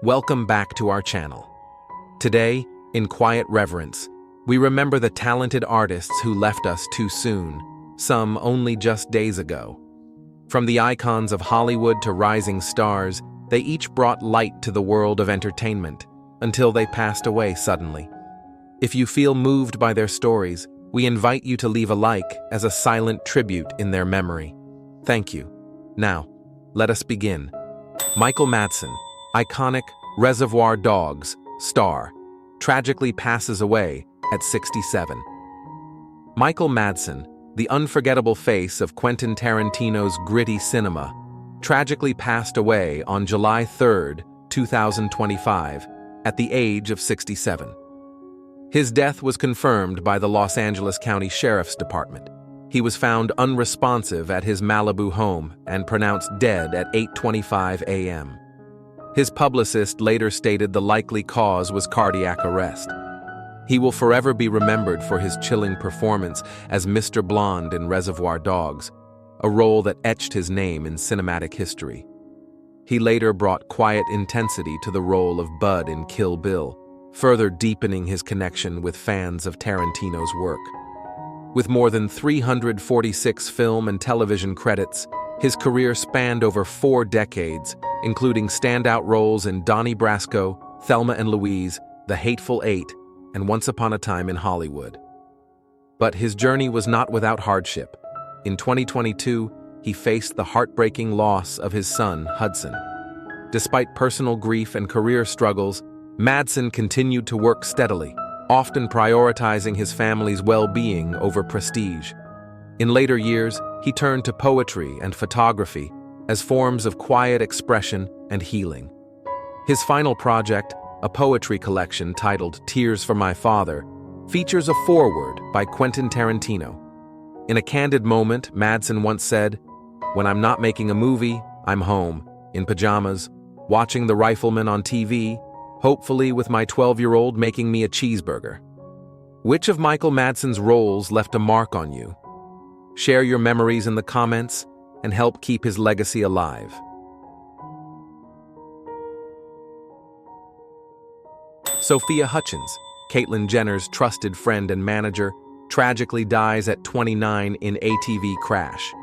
Welcome back to our channel. Today, in quiet reverence, we remember the talented artists who left us too soon, some only just days ago. From the icons of Hollywood to rising stars, they each brought light to the world of entertainment, until they passed away suddenly. If you feel moved by their stories, we invite you to leave a like as a silent tribute in their memory. Thank you. Now, let us begin. Michael Madsen, iconic Reservoir Dogs star, tragically passes away at 67. Michael Madsen, the unforgettable face of Quentin Tarantino's gritty cinema, tragically passed away on July 3, 2025, at the age of 67. His death was confirmed by the Los Angeles County Sheriff's Department. He was found unresponsive at his Malibu home and pronounced dead at 8:25 a.m. His publicist later stated the likely cause was cardiac arrest. He will forever be remembered for his chilling performance as Mr. Blonde in Reservoir Dogs, a role that etched his name in cinematic history. He later brought quiet intensity to the role of Bud in Kill Bill, further deepening his connection with fans of Tarantino's work. With more than 346 film and television credits, his career spanned over 4 decades, including standout roles in Donnie Brasco, Thelma and Louise, The Hateful Eight, and Once Upon a Time in Hollywood. But his journey was not without hardship. In 2022, he faced the heartbreaking loss of his son, Hudson. Despite personal grief and career struggles, Madsen continued to work steadily, often prioritizing his family's well-being over prestige. In later years, he turned to poetry and photography as forms of quiet expression and healing. His final project, a poetry collection titled Tears for My Father, features a foreword by Quentin Tarantino. In a candid moment, Madsen once said, "When I'm not making a movie, I'm home, in pajamas, watching The Rifleman on TV, hopefully with my 12-year-old making me a cheeseburger." Which of Michael Madsen's roles left a mark on you? Share your memories in the comments and help keep his legacy alive. Sophia Hutchins, Caitlyn Jenner's trusted friend and manager, tragically dies at 29 in ATV crash.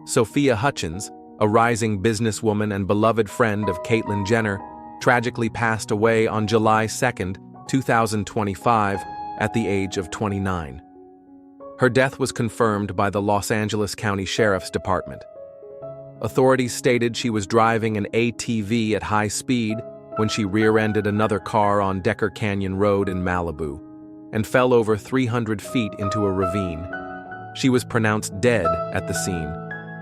Sophia Hutchins, a rising businesswoman and beloved friend of Caitlyn Jenner, tragically passed away on July 2, 2025, at the age of 29. Her death was confirmed by the Los Angeles County Sheriff's Department. Authorities stated she was driving an ATV at high speed when she rear-ended another car on Decker Canyon Road in Malibu and fell over 300 feet into a ravine. She was pronounced dead at the scene.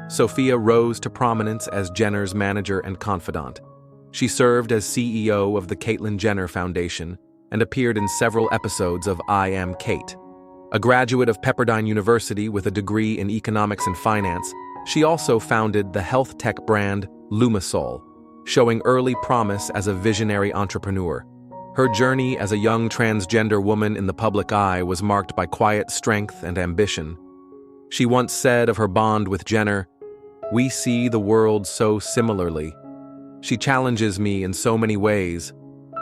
Sophia rose to prominence as Jenner's manager and confidant. She served as CEO of the Caitlyn Jenner Foundation and appeared in several episodes of I Am Kate. A graduate of Pepperdine University with a degree in economics and finance, she also founded the health tech brand Lumisol, showing early promise as a visionary entrepreneur. Her journey as a young transgender woman in the public eye was marked by quiet strength and ambition. She once said of her bond with Jenner, "We see the world so similarly. She challenges me in so many ways,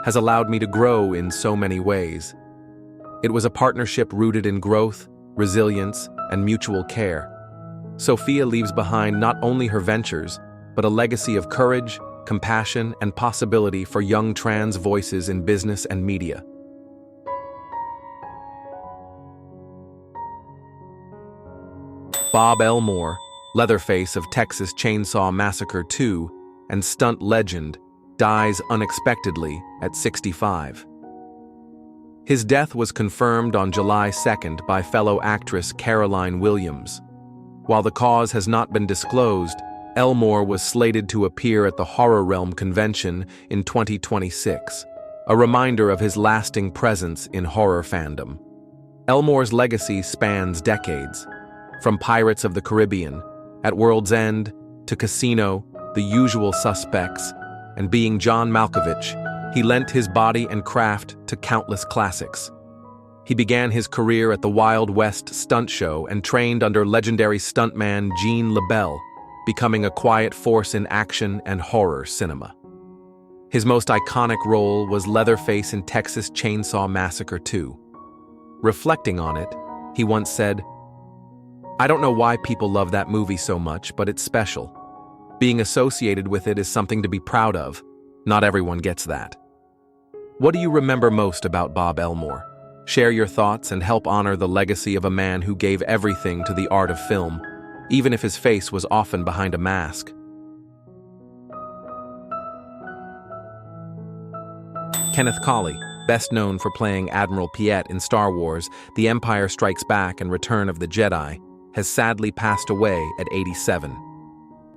has allowed me to grow in so many ways." It was a partnership rooted in growth, resilience, and mutual care. Sophia leaves behind not only her ventures, but a legacy of courage, compassion, and possibility for young trans voices in business and media. Bob Elmore, Leatherface of Texas Chainsaw Massacre 2, and stunt legend, dies unexpectedly at 65. His death was confirmed on July 2 by fellow actress Caroline Williams. While the cause has not been disclosed, Elmore was slated to appear at the Horror Realm convention in 2026, a reminder of his lasting presence in horror fandom. Elmore's legacy spans decades, from Pirates of the Caribbean, At World's End, to Casino, The Usual Suspects, and Being John Malkovich. He lent his body and craft to countless classics. He began his career at the Wild West stunt show and trained under legendary stuntman Gene LaBelle, becoming a quiet force in action and horror cinema. His most iconic role was Leatherface in Texas Chainsaw Massacre 2. Reflecting on it, he once said, "I don't know why people love that movie so much, but it's special. Being associated with it is something to be proud of. Not everyone gets that." What do you remember most about Bob Elmore? Share your thoughts and help honor the legacy of a man who gave everything to the art of film, even if his face was often behind a mask. Kenneth Colley, best known for playing Admiral Piet in Star Wars, The Empire Strikes Back and Return of the Jedi, has sadly passed away at 87.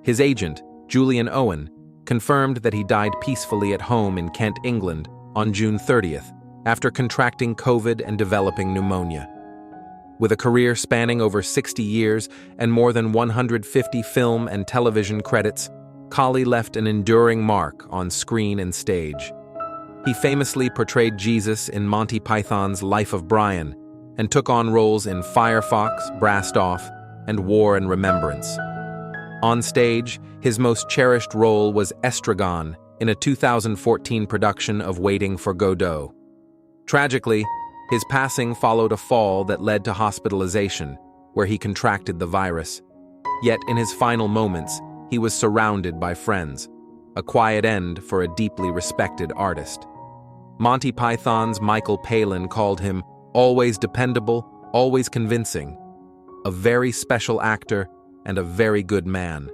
His agent, Julian McMahon, confirmed that he died peacefully at home in Kent, England, on June 30th, after contracting COVID and developing pneumonia. With a career spanning over 60 years and more than 150 film and television credits, Colley left an enduring mark on screen and stage. He famously portrayed Jesus in Monty Python's Life of Brian and took on roles in Firefox, Brassed Off, and War and Remembrance. On stage, his most cherished role was Estragon in a 2014 production of Waiting for Godot. Tragically, his passing followed a fall that led to hospitalization, where he contracted the virus. Yet in his final moments, he was surrounded by friends, a quiet end for a deeply respected artist. Monty Python's Michael Palin called him always dependable, always convincing, a very special actor and a very good man.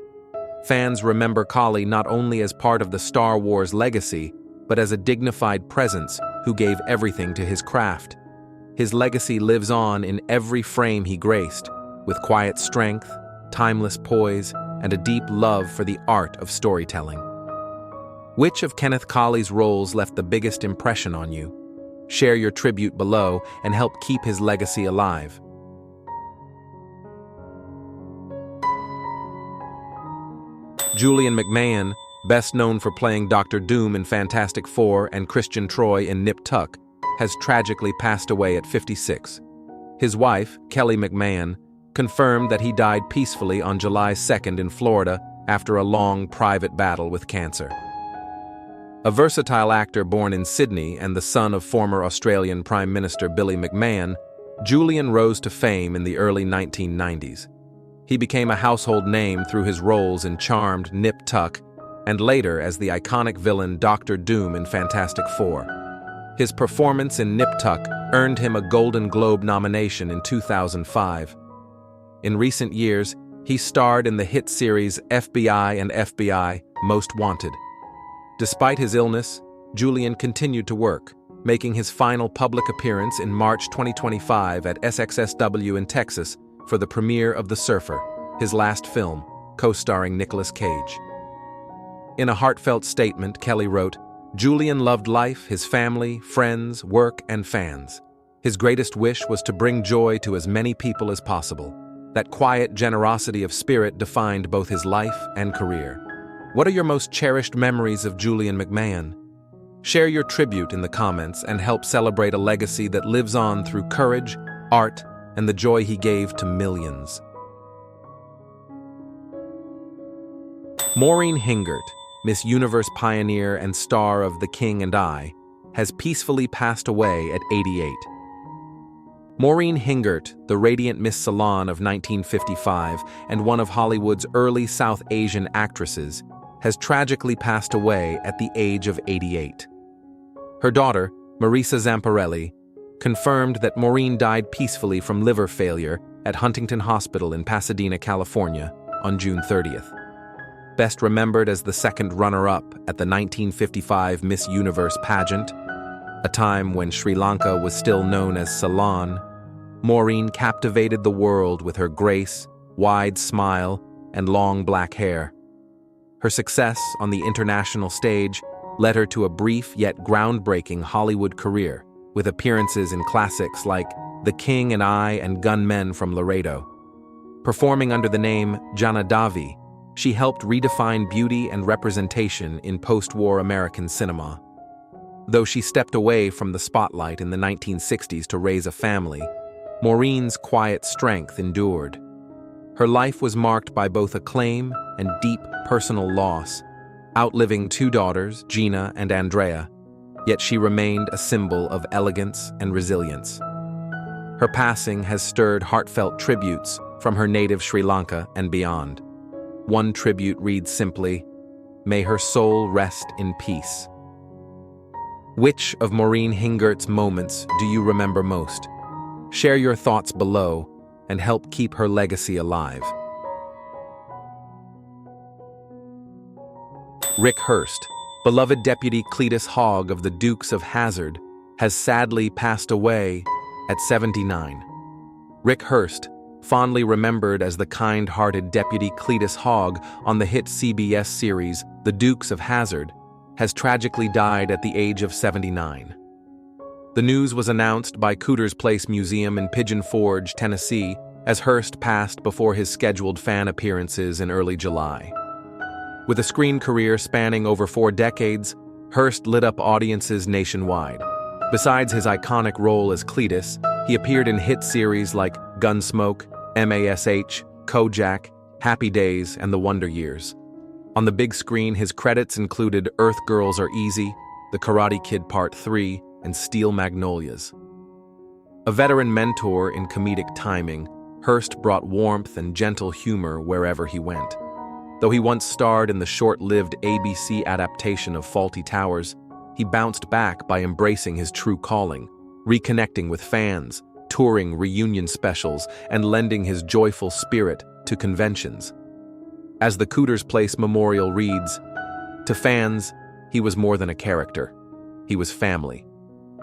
Fans remember Colley not only as part of the Star Wars legacy, but as a dignified presence who gave everything to his craft. His legacy lives on in every frame he graced, with quiet strength, timeless poise, and a deep love for the art of storytelling. Which of Kenneth Colley's roles left the biggest impression on you? Share your tribute below and help keep his legacy alive. Julian McMahon, best known for playing Dr. Doom in Fantastic Four and Christian Troy in Nip Tuck, has tragically passed away at 56. His wife, Kelly McMahon, confirmed that he died peacefully on July 2nd in Florida after a long private battle with cancer. A versatile actor born in Sydney and the son of former Australian Prime Minister Billy McMahon, Julian rose to fame in the early 1990s. He became a household name through his roles in Charmed, Nip Tuck, and later as the iconic villain Dr. Doom in Fantastic Four. His performance in Nip Tuck earned him a Golden Globe nomination in 2005. In recent years, he starred in the hit series FBI and FBI Most Wanted. Despite his illness, Julian continued to work, making his final public appearance in March 2025 at SXSW in Texas for the premiere of The Surfer, his last film, co-starring Nicolas Cage. In a heartfelt statement, Kelly wrote, "Julian loved life, his family, friends, work, and fans. His greatest wish was to bring joy to as many people as possible. That quiet generosity of spirit defined both his life and career." What are your most cherished memories of Julian McMahon? Share your tribute in the comments and help celebrate a legacy that lives on through courage, art, and the joy he gave to millions. Maureen Hingert, Miss Universe pioneer and star of The King and I, has peacefully passed away at 88. Maureen Hingert, the radiant Miss Salon of 1955 and one of Hollywood's early South Asian actresses, has tragically passed away at the age of 88. Her daughter, Marisa Zamparelli, confirmed that Maureen died peacefully from liver failure at Huntington Hospital in Pasadena, California, on June 30th. Best remembered as the second runner-up at the 1955 Miss Universe pageant, a time when Sri Lanka was still known as Ceylon, Maureen captivated the world with her grace, wide smile, and long black hair. Her success on the international stage led her to a brief yet groundbreaking Hollywood career, with appearances in classics like The King and I and Gunmen from Laredo. Performing under the name Jana Davi, she helped redefine beauty and representation in post-war American cinema. Though she stepped away from the spotlight in the 1960s to raise a family, Maureen's quiet strength endured. Her life was marked by both acclaim and deep personal loss, outliving two daughters, Gina and Andrea, yet she remained a symbol of elegance and resilience. Her passing has stirred heartfelt tributes from her native Sri Lanka and beyond. One tribute reads simply, "May her soul rest in peace." Which of Maureen Hingert's moments do you remember most? Share your thoughts below and help keep her legacy alive. Rick Hurst, beloved Deputy Cletus Hogg of the Dukes of Hazzard, has sadly passed away at 79. Rick Hurst, fondly remembered as the kind-hearted Deputy Cletus Hogg on the hit CBS series The Dukes of Hazzard, has tragically died at the age of 79. The news was announced by Cooter's Place Museum in Pigeon Forge, Tennessee, as Hurst passed before his scheduled fan appearances in early July. With a screen career spanning over 4 decades, Hurst lit up audiences nationwide. Besides his iconic role as Cletus, he appeared in hit series like Gunsmoke, MASH, Kojak, Happy Days, and The Wonder Years. On the big screen, his credits included Earth Girls Are Easy, The Karate Kid Part 3, and Steel Magnolias. A veteran mentor in comedic timing, Hurst brought warmth and gentle humor wherever he went. Though he once starred in the short-lived ABC adaptation of Fawlty Towers, he bounced back by embracing his true calling, reconnecting with fans, touring reunion specials, and lending his joyful spirit to conventions. As the Cooter's Place Memorial reads, "To fans, he was more than a character. He was family.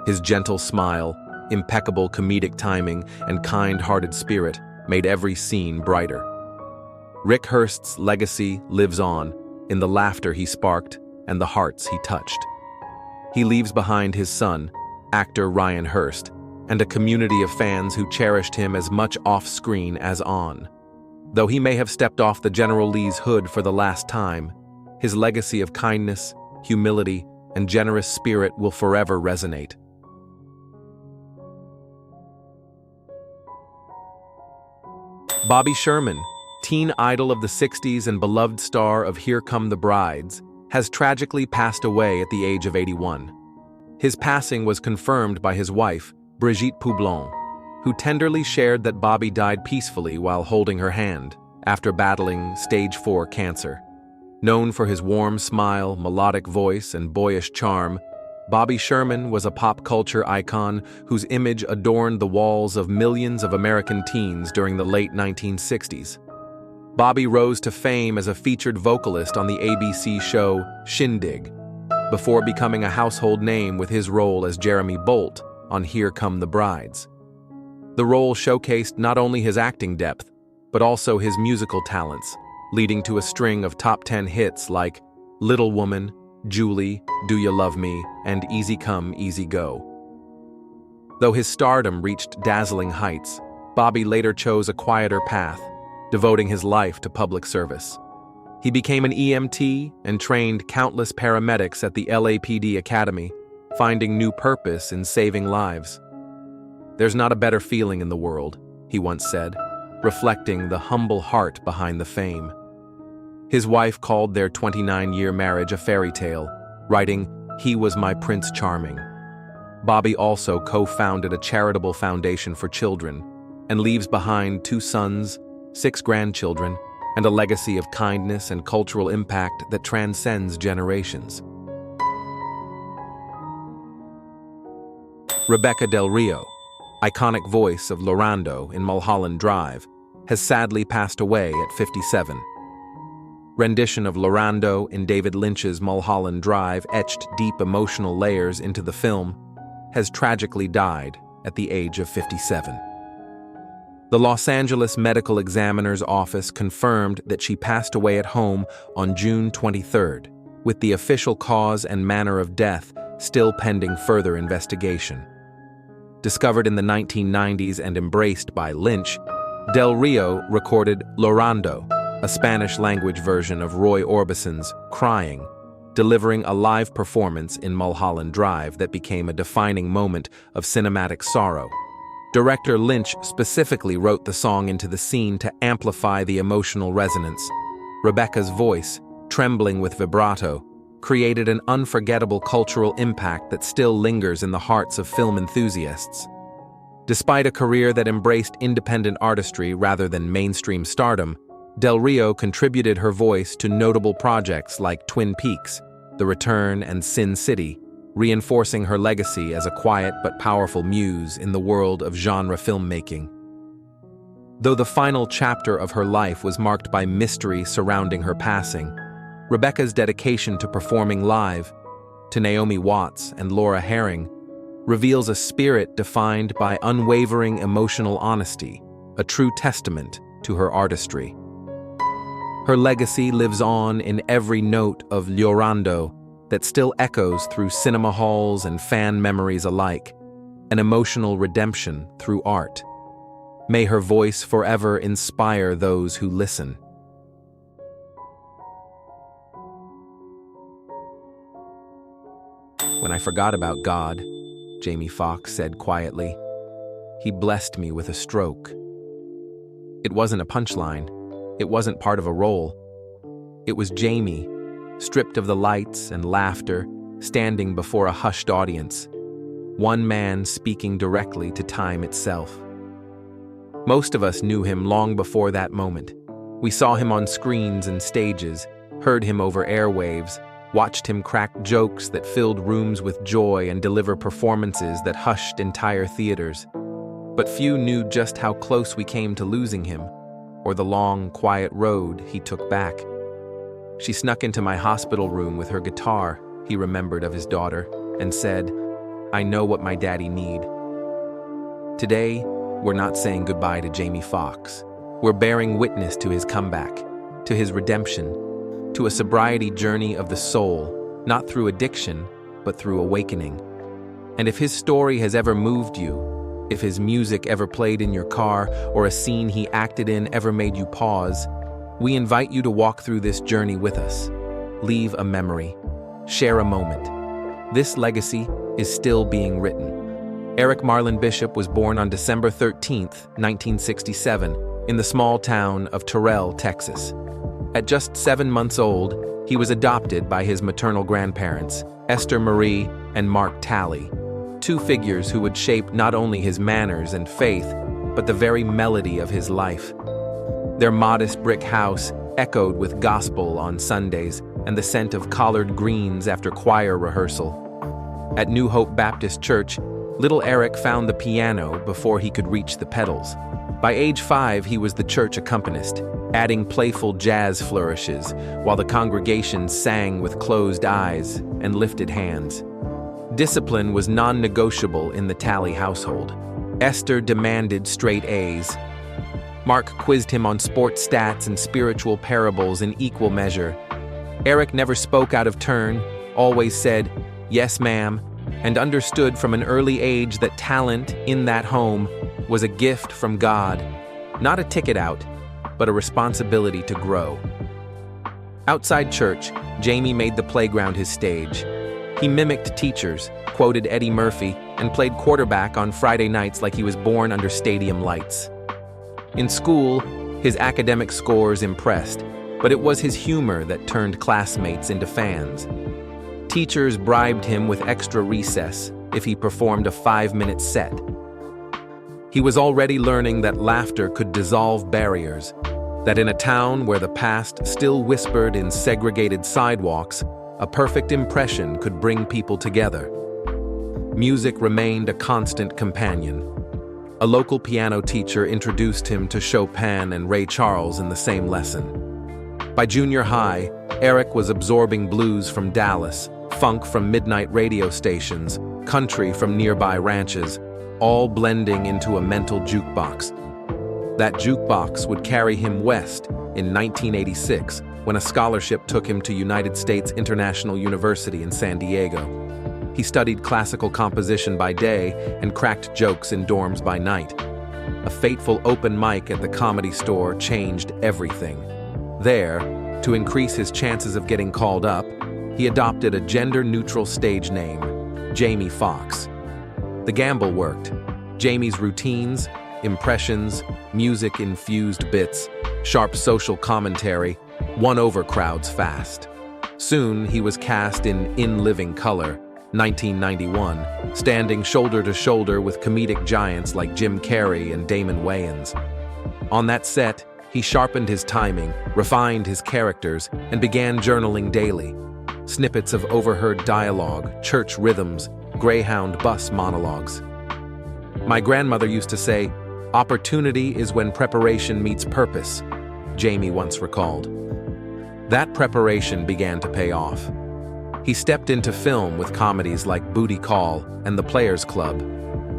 His gentle smile, impeccable comedic timing, and kind-hearted spirit made every scene brighter." Rick Hurst's legacy lives on in the laughter he sparked and the hearts he touched. He leaves behind his son, actor Ryan Hurst, and a community of fans who cherished him as much off-screen as on. Though he may have stepped off the General Lee's hood for the last time, his legacy of kindness, humility, and generous spirit will forever resonate. Bobby Sherman, teen idol of the 60s and beloved star of Here Come the Brides, has tragically passed away at the age of 81. His passing was confirmed by his wife, Brigitte Poublon, who tenderly shared that Bobby died peacefully while holding her hand after battling stage 4 cancer. Known for his warm smile, melodic voice, and boyish charm, Bobby Sherman was a pop culture icon whose image adorned the walls of millions of American teens during the late 1960s. Bobby rose to fame as a featured vocalist on the ABC show Shindig, before becoming a household name with his role as Jeremy Bolt on Here Come the Brides. The role showcased not only his acting depth, but also his musical talents, leading to a string of top 10 hits like Little Woman, Julie, Do You Love Me, and Easy Come, Easy Go. Though his stardom reached dazzling heights, Bobby later chose a quieter path, devoting his life to public service. He became an EMT and trained countless paramedics at the LAPD Academy, finding new purpose in saving lives. "There's not a better feeling in the world," he once said, reflecting the humble heart behind the fame. His wife called their 29-year marriage a fairy tale, writing, "He was my Prince Charming." Bobby also co-founded a charitable foundation for children and leaves behind 2 sons, 6 grandchildren, and a legacy of kindness and cultural impact that transcends generations. Rebekah Del Rio, iconic voice of Lorando in Mulholland Drive, has sadly passed away at 57. Rendition of Lorando in David Lynch's Mulholland Drive etched deep emotional layers into the film, has tragically died at the age of 57. The Los Angeles Medical Examiner's Office confirmed that she passed away at home on June 23rd, with the official cause and manner of death still pending further investigation. Discovered in the 1990s and embraced by Lynch, Del Rio recorded Lorando, a Spanish-language version of Roy Orbison's Crying, delivering a live performance in Mulholland Drive that became a defining moment of cinematic sorrow. Director Lynch specifically wrote the song into the scene to amplify the emotional resonance. Rebekah's voice, trembling with vibrato, created an unforgettable cultural impact that still lingers in the hearts of film enthusiasts. Despite a career that embraced independent artistry rather than mainstream stardom, Del Rio contributed her voice to notable projects like Twin Peaks, The Return, and Sin City, reinforcing her legacy as a quiet but powerful muse in the world of genre filmmaking. Though the final chapter of her life was marked by mystery surrounding her passing, Rebekah's dedication to performing live, to Naomi Watts and Laura Herring, reveals a spirit defined by unwavering emotional honesty, a true testament to her artistry. Her legacy lives on in every note of Llorando that still echoes through cinema halls and fan memories alike, an emotional redemption through art. May her voice forever inspire those who listen. When I forgot about God, Jamie Foxx said quietly, he blessed me with a stroke. It wasn't a punchline. It wasn't part of a role. It was Jamie, stripped of the lights and laughter, standing before a hushed audience, one man speaking directly to time itself. Most of us knew him long before that moment. We saw him on screens and stages, heard him over airwaves, watched him crack jokes that filled rooms with joy and deliver performances that hushed entire theaters. But few knew just how close we came to losing him, or the long, quiet road he took back. She snuck into my hospital room with her guitar, he remembered of his daughter, and said, I know what my daddy need. Today, we're not saying goodbye to Jamie Foxx. We're bearing witness to his comeback, to his redemption, to a sobriety journey of the soul, not through addiction, but through awakening. And if his story has ever moved you, if his music ever played in your car, or a scene he acted in ever made you pause, we invite you to walk through this journey with us. Leave a memory. Share a moment. This legacy is still being written. Eric Marlon Bishop was born on December 13th, 1967, in the small town of Terrell, Texas. At just 7 months old, he was adopted by his maternal grandparents, Esther Marie and Mark Talley, two figures who would shape not only his manners and faith, but the very melody of his life. Their modest brick house echoed with gospel on Sundays and the scent of collard greens after choir rehearsal. At New Hope Baptist Church, little Eric found the piano before he could reach the pedals. By age 5, he was the church accompanist, adding playful jazz flourishes, while the congregation sang with closed eyes and lifted hands. Discipline was non-negotiable in the Talley household. Esther demanded straight A's. Mark quizzed him on sports stats and spiritual parables in equal measure. Eric never spoke out of turn, always said, "Yes, ma'am," and understood from an early age that talent in that home was a gift from God, not a ticket out, but a responsibility to grow. Outside church, Jamie made the playground his stage. He mimicked teachers, quoted Eddie Murphy, and played quarterback on Friday nights like he was born under stadium lights. In school, his academic scores impressed, but it was his humor that turned classmates into fans. Teachers bribed him with extra recess if he performed a 5-minute set. He was already learning that laughter could dissolve barriers, that in a town where the past still whispered in segregated sidewalks, a perfect impression could bring people together. Music remained a constant companion. A local piano teacher introduced him to Chopin and Ray Charles in the same lesson. By junior high, Eric was absorbing blues from Dallas, funk from midnight radio stations, country from nearby ranches, all blending into a mental jukebox. That jukebox would carry him west in 1986, when a scholarship took him to United States International University in San Diego. He studied classical composition by day and cracked jokes in dorms by night. A fateful open mic at the Comedy Store changed everything. There, to increase his chances of getting called up, he adopted a gender-neutral stage name, Jamie Foxx. The gamble worked. Jamie's routines, impressions, music-infused bits, sharp social commentary, won over crowds fast. Soon, he was cast in Living Color, 1991, standing shoulder to shoulder with comedic giants like Jim Carrey and Damon Wayans. On that set, he sharpened his timing, refined his characters, and began journaling daily. Snippets of overheard dialogue, church rhythms, Greyhound bus monologues. My grandmother used to say, "Opportunity is when preparation meets purpose," Jamie once recalled. That preparation began to pay off. He stepped into film with comedies like Booty Call and The Players Club,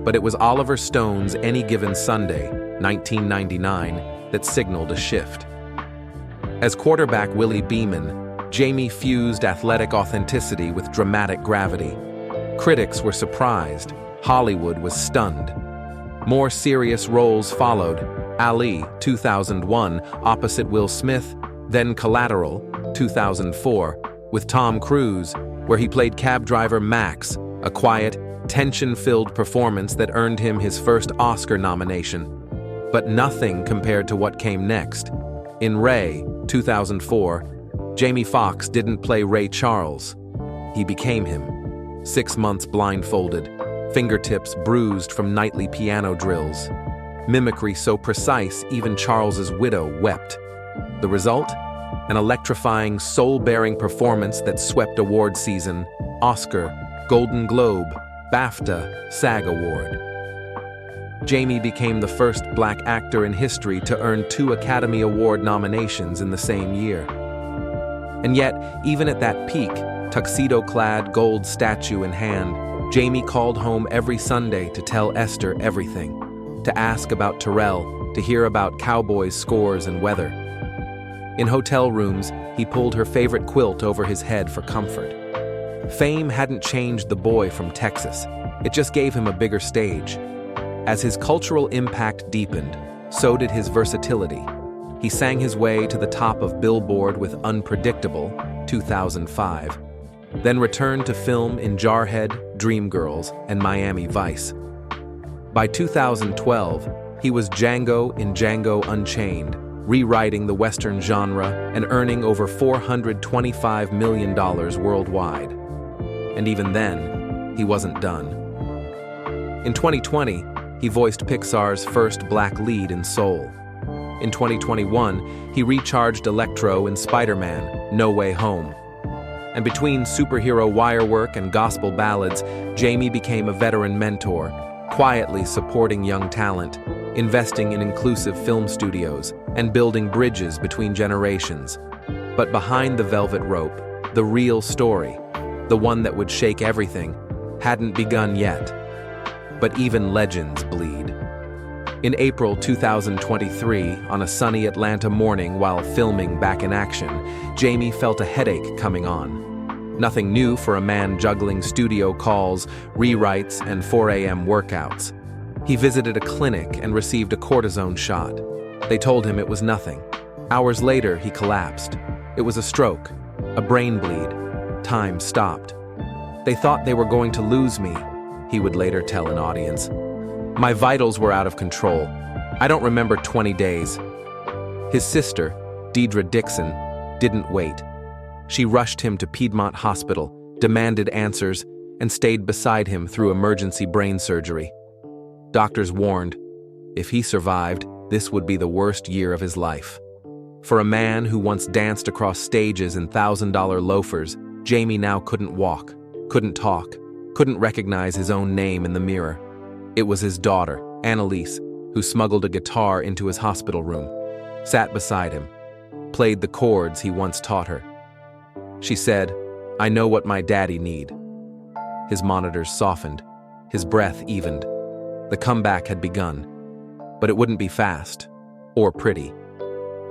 but it was Oliver Stone's Any Given Sunday, 1999, that signaled a shift. As quarterback Willie Beeman, Jamie fused athletic authenticity with dramatic gravity. Critics were surprised. Hollywood was stunned. More serious roles followed. Ali, 2001, opposite Will Smith, then Collateral, 2004, with Tom Cruise, where he played cab driver Max, a quiet, tension-filled performance that earned him his first Oscar nomination. But nothing compared to what came next. In Ray, 2004, Jamie Foxx didn't play Ray Charles. He became him. 6 months blindfolded, fingertips bruised from nightly piano drills. Mimicry so precise even Charles's widow wept. The result? An electrifying, soul-bearing performance that swept award season, Oscar, Golden Globe, BAFTA, SAG Award. Jamie became the first black actor in history to earn 2 Academy Award nominations in the same year. And yet, even at that peak, tuxedo-clad, gold statue in hand, Jamie called home every Sunday to tell Esther everything, to ask about Terrell, to hear about Cowboys scores and weather. In hotel rooms, he pulled her favorite quilt over his head for comfort. Fame hadn't changed the boy from Texas. It just gave him a bigger stage. As his cultural impact deepened, so did his versatility. He sang his way to the top of Billboard with Unpredictable, 2005, then returned to film in Jarhead, Dreamgirls, and Miami Vice. By 2012, he was Django in Django Unchained, rewriting the Western genre and earning over $425 million worldwide. And even then, he wasn't done. In 2020, he voiced Pixar's first black lead in Soul. In 2021, he recharged Electro in Spider-Man: No Way Home. And between superhero wirework and gospel ballads, Jamie became a veteran mentor, quietly supporting young talent, investing in inclusive film studios, and building bridges between generations. But behind the velvet rope, the real story, the one that would shake everything, hadn't begun yet. But even legends bleed. In April 2023, on a sunny Atlanta morning while filming Back in Action, Jamie felt a headache coming on. Nothing new for a man juggling studio calls, rewrites, and 4 a.m. workouts. He visited a clinic and received a cortisone shot. They told him it was nothing. Hours later, he collapsed. It was a stroke, a brain bleed. Time stopped. They thought they were going to lose me, he would later tell an audience. My vitals were out of control. I don't remember 20 days. His sister, Deidre Dixon, didn't wait. She rushed him to Piedmont Hospital, demanded answers, and stayed beside him through emergency brain surgery. Doctors warned, if he survived, this would be the worst year of his life. For a man who once danced across stages in $1,000 loafers, Jamie now couldn't walk, couldn't talk, couldn't recognize his own name in the mirror. It was his daughter, Annalise, who smuggled a guitar into his hospital room, sat beside him, played the chords he once taught her. She said, "I know what my daddy need." His monitors softened, his breath evened. The comeback had begun, but it wouldn't be fast or pretty.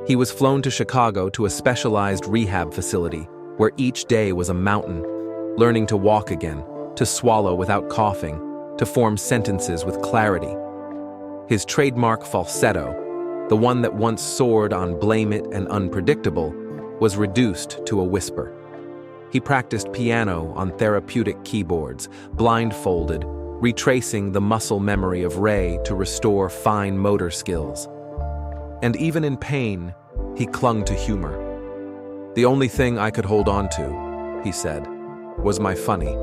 He was flown to Chicago to a specialized rehab facility where each day was a mountain, learning to walk again, to swallow without coughing, to form sentences with clarity. His trademark falsetto, the one that once soared on Blame It and Unpredictable, was reduced to a whisper. He practiced piano on therapeutic keyboards, blindfolded, retracing the muscle memory of Ray to restore fine motor skills. And even in pain, he clung to humor. The only thing I could hold on to, he said, was my funny.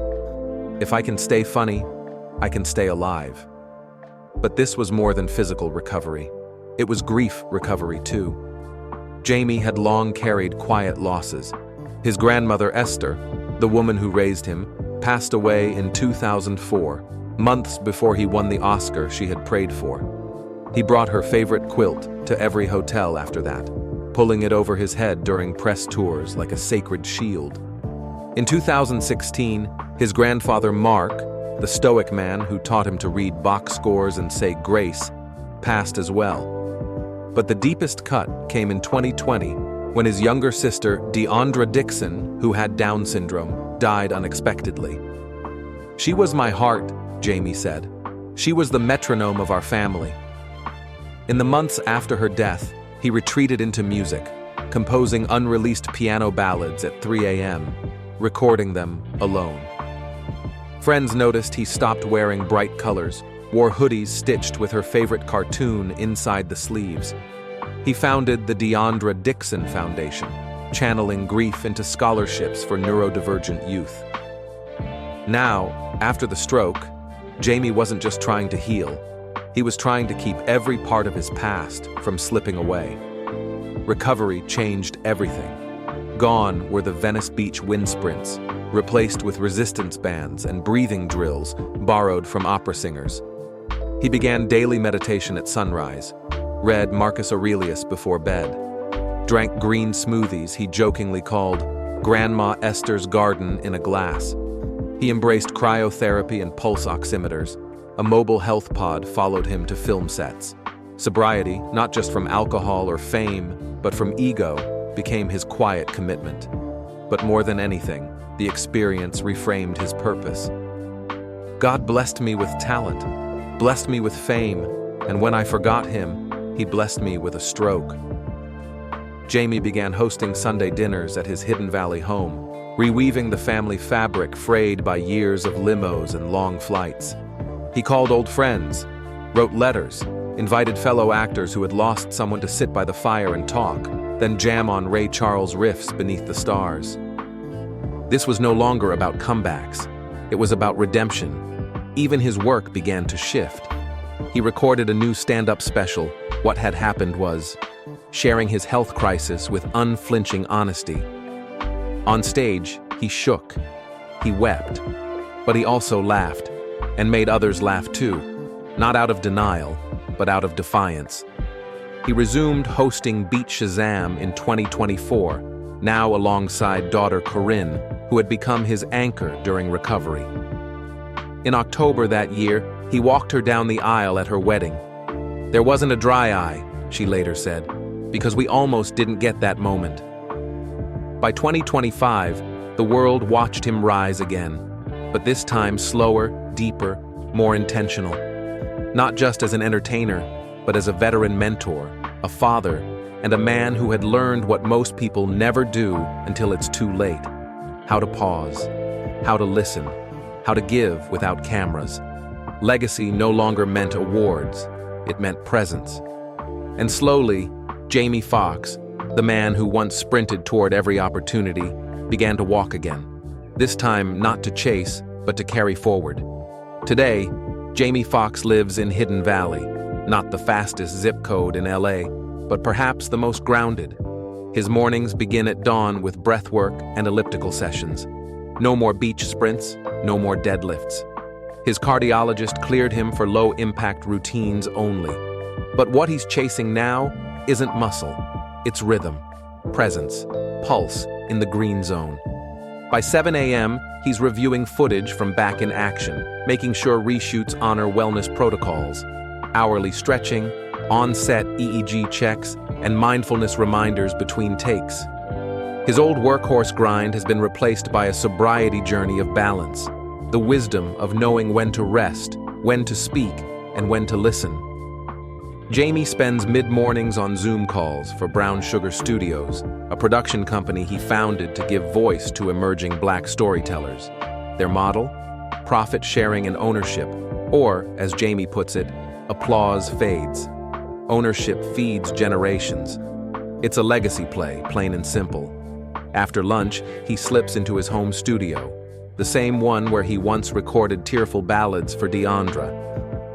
If I can stay funny, I can stay alive. But this was more than physical recovery. It was grief recovery too. Jamie had long carried quiet losses. His grandmother Esther, the woman who raised him, passed away in 2004, months before he won the Oscar she had prayed for. He brought her favorite quilt to every hotel after that, pulling it over his head during press tours like a sacred shield. In 2016, his grandfather Mark, the stoic man who taught him to read box scores and say grace, passed as well. But the deepest cut came in 2020 when his younger sister Deandra Dixon, who had Down syndrome, died unexpectedly. "She was my heart," Jamie said. "She was the metronome of our family." In the months after her death, he retreated into music, composing unreleased piano ballads at 3 a.m., recording them alone. Friends noticed he stopped wearing bright colors, wore hoodies stitched with her favorite cartoon inside the sleeves. He founded the Deandra Dixon Foundation, channeling grief into scholarships for neurodivergent youth. Now, after the stroke, Jamie wasn't just trying to heal. He was trying to keep every part of his past from slipping away. Recovery changed everything. Gone were the Venice Beach wind sprints, replaced with resistance bands and breathing drills borrowed from opera singers. He began daily meditation at sunrise, read Marcus Aurelius before bed, drank green smoothies he jokingly called Grandma Esther's Garden in a glass. He embraced cryotherapy and pulse oximeters. A mobile health pod followed him to film sets. Sobriety, not just from alcohol or fame, but from ego, became his quiet commitment. But more than anything, the experience reframed his purpose. God blessed me with talent, blessed me with fame, and when I forgot him, he blessed me with a stroke. Jamie began hosting Sunday dinners at his Hidden Valley home, reweaving the family fabric frayed by years of limos and long flights. He called old friends, wrote letters, invited fellow actors who had lost someone to sit by the fire and talk, then jam on Ray Charles riffs beneath the stars. This was no longer about comebacks. It was about redemption. Even his work began to shift. He recorded a new stand-up special, What Had Happened Was, sharing his health crisis with unflinching honesty. On stage, he shook, he wept, but he also laughed, and made others laugh too, not out of denial, but out of defiance. He resumed hosting Beat Shazam in 2024, now alongside daughter Corinne, who had become his anchor during recovery. In October that year, he walked her down the aisle at her wedding. "There wasn't a dry eye," she later said, "because we almost didn't get that moment." By 2025, the world watched him rise again, but this time slower, deeper, more intentional. Not just as an entertainer, but as a veteran mentor, a father, and a man who had learned what most people never do until it's too late: how to pause, how to listen, how to give without cameras. Legacy no longer meant awards, it meant presence. And slowly, Jamie Foxx, the man who once sprinted toward every opportunity, began to walk again. This time not to chase, but to carry forward. Today, Jamie Foxx lives in Hidden Valley, not the fastest zip code in LA, but perhaps the most grounded. His mornings begin at dawn with breathwork and elliptical sessions. No more beach sprints, no more deadlifts. His cardiologist cleared him for low-impact routines only. But what he's chasing now isn't muscle, it's rhythm, presence, pulse in the green zone. By 7 a.m., he's reviewing footage from Back in Action, making sure reshoots honor wellness protocols, hourly stretching, on-set EEG checks, and mindfulness reminders between takes. His old workhorse grind has been replaced by a sobriety journey of balance, the wisdom of knowing when to rest, when to speak, and when to listen. Jamie spends mid-mornings on Zoom calls for Brown Sugar Studios, a production company he founded to give voice to emerging Black storytellers. Their model? Profit sharing and ownership, or, as Jamie puts it, applause fades. Ownership feeds generations. It's a legacy play, plain and simple. After lunch, he slips into his home studio, the same one where he once recorded tearful ballads for Deandra.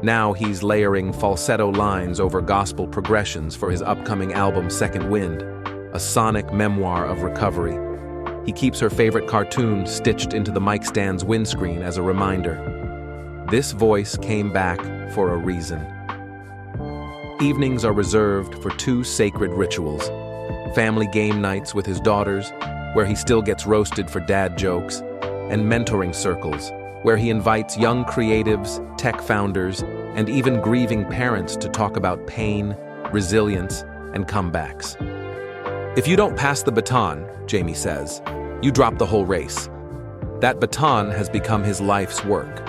Now he's layering falsetto lines over gospel progressions for his upcoming album Second Wind, a sonic memoir of recovery. He keeps her favorite cartoon stitched into the mic stand's windscreen as a reminder. This voice came back for a reason. Evenings are reserved for two sacred rituals: family game nights with his daughters, where he still gets roasted for dad jokes, and mentoring circles, where he invites young creatives, tech founders, and even grieving parents to talk about pain, resilience, and comebacks. If you don't pass the baton, Jamie says, you drop the whole race. That baton has become his life's work.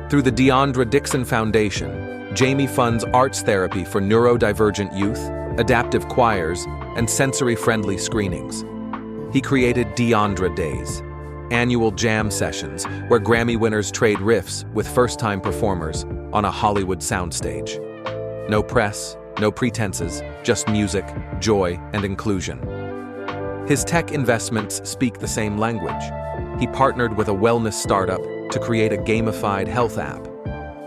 Through the Deandra Dixon Foundation, Jamie funds arts therapy for neurodivergent youth, adaptive choirs, and sensory-friendly screenings. He created Deandra Days, annual jam sessions where Grammy winners trade riffs with first-time performers on a Hollywood soundstage. No press, no pretenses, just music, joy, and inclusion. His tech investments speak the same language. He partnered with a wellness startup to create a gamified health app.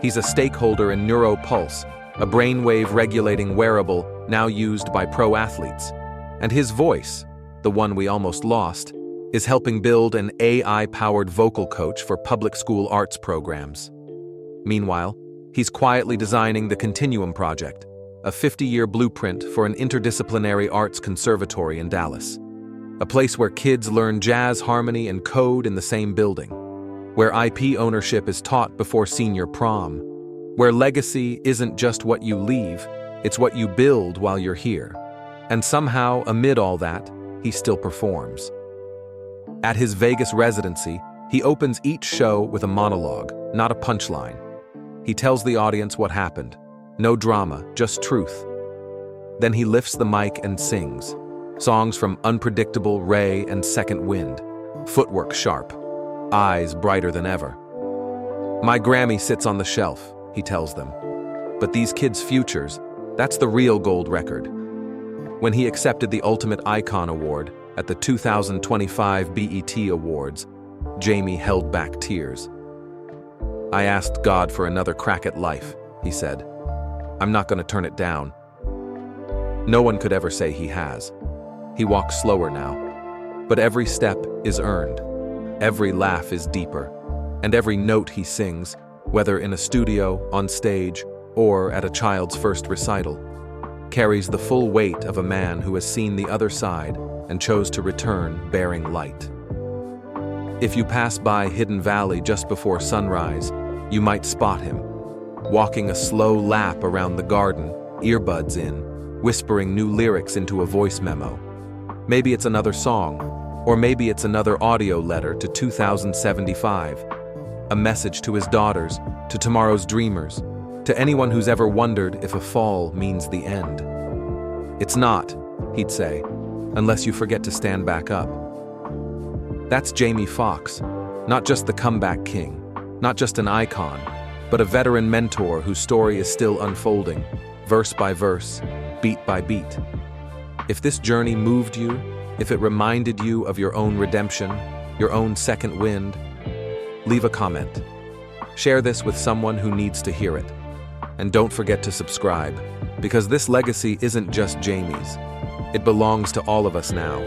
He's a stakeholder in NeuroPulse, a brainwave-regulating wearable now used by pro athletes. And his voice, the one we almost lost, is helping build an AI-powered vocal coach for public school arts programs. Meanwhile, he's quietly designing the Continuum Project, a 50-year blueprint for an interdisciplinary arts conservatory in Dallas. A place where kids learn jazz, harmony, and code in the same building. Where IP ownership is taught before senior prom. Where legacy isn't just what you leave, it's what you build while you're here. And somehow, amid all that, he still performs. At his Vegas residency, he opens each show with a monologue, not a punchline. He tells the audience what happened. No drama, just truth. Then he lifts the mic and sings. Songs from Unpredictable, Ray, and Second Wind. Footwork sharp. Eyes brighter than ever. My Grammy sits on the shelf, he tells them. But these kids' futures, that's the real gold record. When he accepted the Ultimate Icon Award at the 2025 BET Awards, Jamie held back tears. I asked God for another crack at life, he said. I'm not going to turn it down. No one could ever say he has. He walks slower now, but every step is earned. Every laugh is deeper, and every note he sings, whether in a studio, on stage, or at a child's first recital, carries the full weight of a man who has seen the other side and chose to return bearing light. If you pass by Hidden Valley just before sunrise, you might spot him, walking a slow lap around the garden, earbuds in, whispering new lyrics into a voice memo. Maybe it's another song, or maybe it's another audio letter to 2075, a message to his daughters, to tomorrow's dreamers, to anyone who's ever wondered if a fall means the end. It's not, he'd say, unless you forget to stand back up. That's Jamie Foxx, not just the comeback king, not just an icon, but a veteran mentor whose story is still unfolding, verse by verse, beat by beat. If this journey moved you, if it reminded you of your own redemption, your own second wind, leave a comment. Share this with someone who needs to hear it. And don't forget to subscribe, because this legacy isn't just Jamie's. It belongs to all of us now.